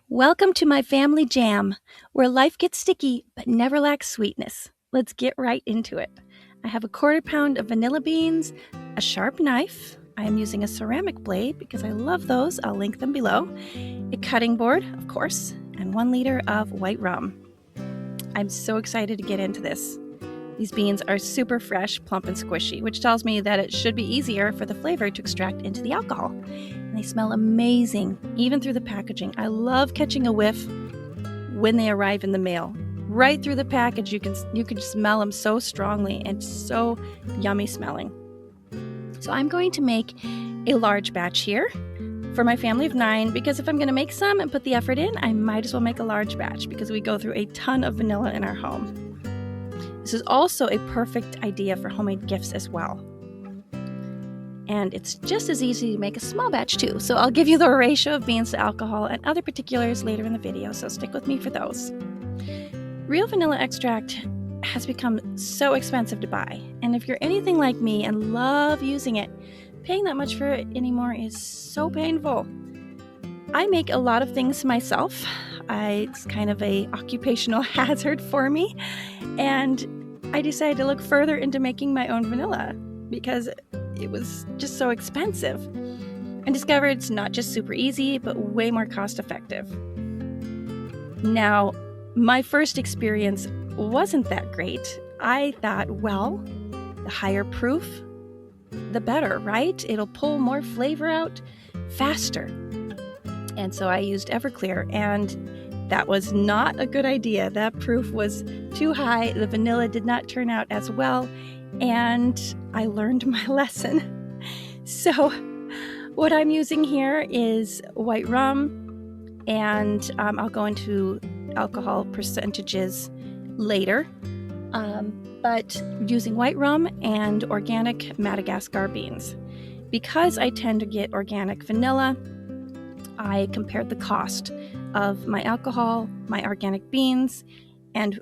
Welcome to my family jam, where life gets sticky but never lacks sweetness. Let's get right into it. I have a quarter pound of vanilla beans, a sharp knife. I am using a ceramic blade because I love those. I'll link them below. A cutting board, of course, and 1 liter of white rum. I'm so excited to get into this. These beans are super fresh, plump, and squishy, which tells me that it should be easier for the flavor to extract into the alcohol. And they smell amazing, even through the packaging. I love catching a whiff when they arrive in the mail. Right through the package, you can smell them so strongly and so yummy smelling. So I'm going to make a large batch here for my family of 9, because if I'm going to make some and put the effort in, I might as well make a large batch because we go through a ton of vanilla in our home. This is also a perfect idea for homemade gifts as well. And it's just as easy to make a small batch too. So I'll give you the ratio of beans to alcohol and other particulars later in the video, so stick with me for those. Real vanilla extract has become so expensive to buy. And if you're anything like me and love using it, paying that much for it anymore is so painful. I make a lot of things myself. It's kind of an occupational hazard for me. And I decided to look further into making my own vanilla because it was just so expensive, and discovered it's not just super easy, but way more cost effective. Now, my first experience wasn't that great. I thought, well, the higher proof, the better, right? It'll pull more flavor out faster. And so I used Everclear, and that was not a good idea. That proof was too high. The vanilla did not turn out as well, and I learned my lesson. So what I'm using here is white rum, and I'll go into alcohol percentages later. But using white rum and organic Madagascar beans. Because I tend to get organic vanilla, I compared the cost of my alcohol, my organic beans, and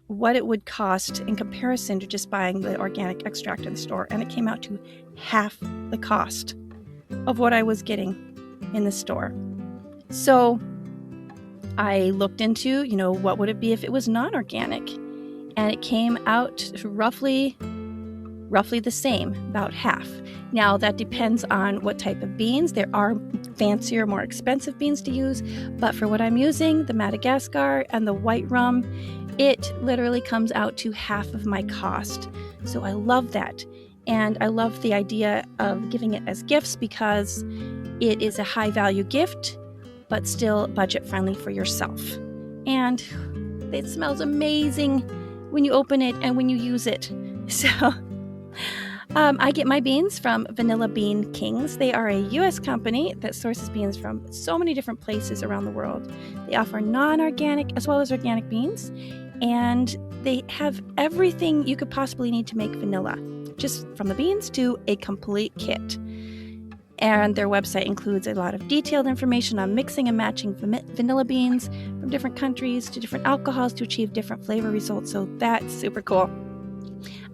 what it would cost in comparison to just buying the organic extract in the store. And it came out to half the cost of what I was getting in the store. So I looked into, what would it be if it was non-organic? And it came out to roughly the same, about half. Now, that depends on what type of beans. There are fancier, more expensive beans to use, but for what I'm using, the Madagascar and the white rum, it literally comes out to half of my cost. So I love that. And I love the idea of giving it as gifts because it is a high value gift, but still budget friendly for yourself. And it smells amazing when you open it and when you use it. So I get my beans from Vanilla Bean Kings. They are a U.S. company that sources beans from so many different places around the world. They offer non-organic as well as organic beans, and they have everything you could possibly need to make vanilla, just from the beans to a complete kit. And their website includes a lot of detailed information on mixing and matching vanilla beans from different countries to different alcohols to achieve different flavor results, so that's super cool.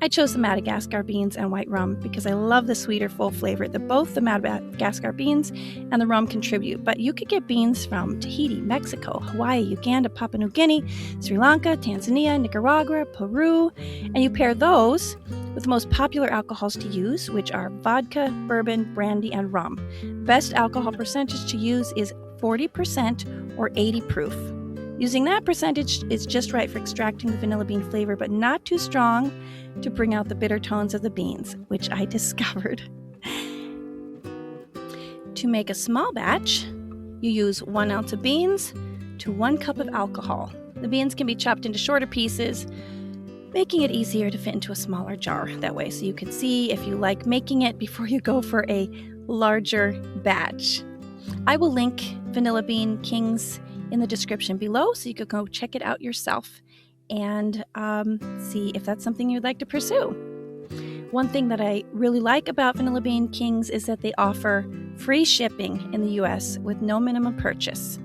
I chose the Madagascar beans and white rum because I love the sweeter, full flavor that both the Madagascar beans and the rum contribute. But you could get beans from Tahiti, Mexico, Hawaii, Uganda, Papua New Guinea, Sri Lanka, Tanzania, Nicaragua, Peru, and you pair those with the most popular alcohols to use, which are vodka, bourbon, brandy, and rum. Best alcohol percentage to use is 40% or 80 proof. Using that percentage is just right for extracting the vanilla bean flavor, but not too strong to bring out the bitter tones of the beans, which I discovered. To make a small batch, you use 1 ounce of beans to 1 cup of alcohol. The beans can be chopped into shorter pieces, making it easier to fit into a smaller jar that way, so you can see if you like making it before you go for a larger batch. I will link Vanilla Bean Kings in the description below, so you could go check it out yourself and see if that's something you'd like to pursue. One thing that I really like about Vanilla Bean Kings is that they offer free shipping in the US with no minimum purchase.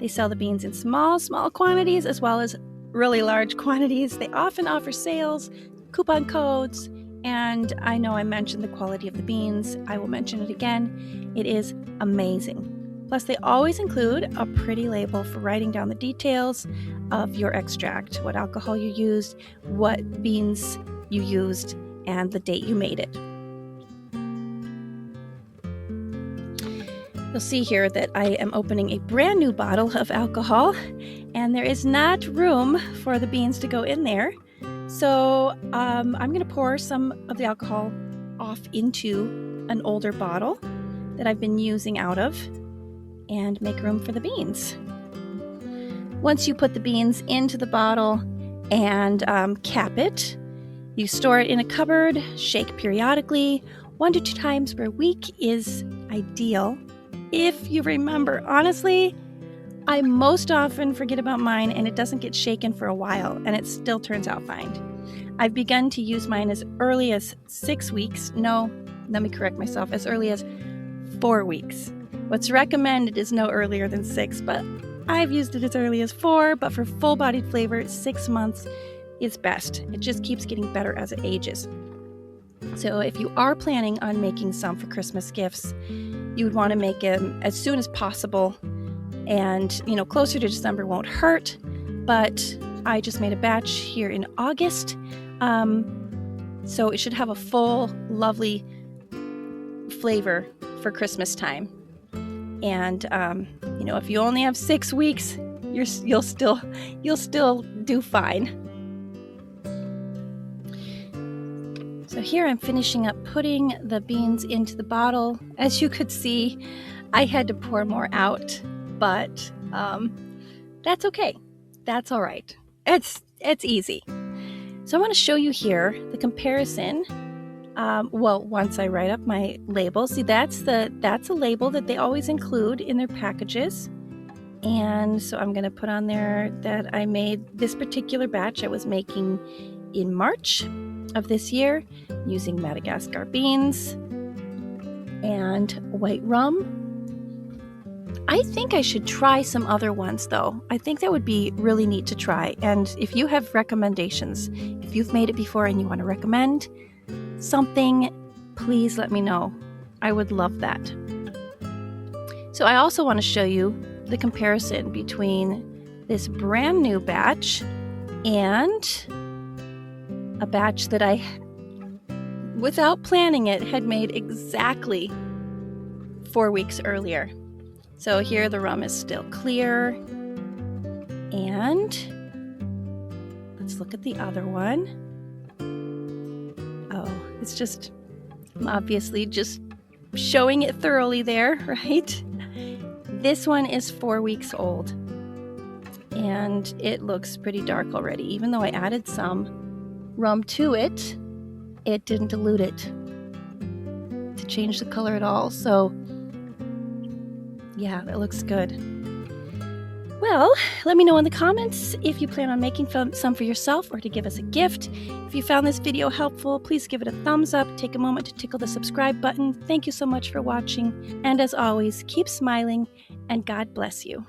They sell the beans in small quantities as well as really large quantities. They often offer sales, coupon codes, and I know I mentioned the quality of the beans. I will mention it again. It is amazing. Plus, they always include a pretty label for writing down the details of your extract, what alcohol you used, what beans you used, and the date you made it. You'll see here that I am opening a brand new bottle of alcohol, and there is not room for the beans to go in there. So I'm going to pour some of the alcohol off into an older bottle that I've been using out of and make room for the beans. Once you put the beans into the bottle and cap it, you store it in a cupboard, shake periodically. 1 to 2 times per week is ideal. If you remember, honestly, I most often forget about mine and it doesn't get shaken for a while and it still turns out fine. I've begun to use mine as early as 6 weeks. No, let me correct myself, as early as 4 weeks. What's recommended is no earlier than 6, but I've used it as early as 4, but for full-bodied flavor, 6 months is best. It just keeps getting better as it ages. So if you are planning on making some for Christmas gifts, you would want to make them as soon as possible, and closer to December won't hurt, but I just made a batch here in August, so it should have a full, lovely flavor for Christmas time. And if you only have 6 weeks, you'll still do fine. So here I'm finishing up putting the beans into the bottle. As you could see, I had to pour more out, but that's okay. That's all right. It's easy. So I want to show you here the comparison. Once I write up my label, see that's a label that they always include in their packages. And so I'm going to put on there that I made this particular batch I was making in March of this year using Madagascar beans and white rum. I think I should try some other ones though. I think that would be really neat to try. And if you have recommendations, if you've made it before and you want to recommend something, please let me know. I would love that. So I also want to show you the comparison between this brand new batch and a batch that I, without planning it, had made exactly 4 weeks earlier. So here the rum is still clear. And let's look at the other one. Oh, it's just, I'm obviously just showing it thoroughly there, right? This one is 4 weeks old. And it looks pretty dark already. Even though I added some rum to it, it didn't dilute it to change the color at all. So yeah, that looks good. Well, let me know in the comments if you plan on making some for yourself or to give us a gift. If you found this video helpful, please give it a thumbs up. Take a moment to tickle the subscribe button. Thank you so much for watching. And as always, keep smiling and God bless you.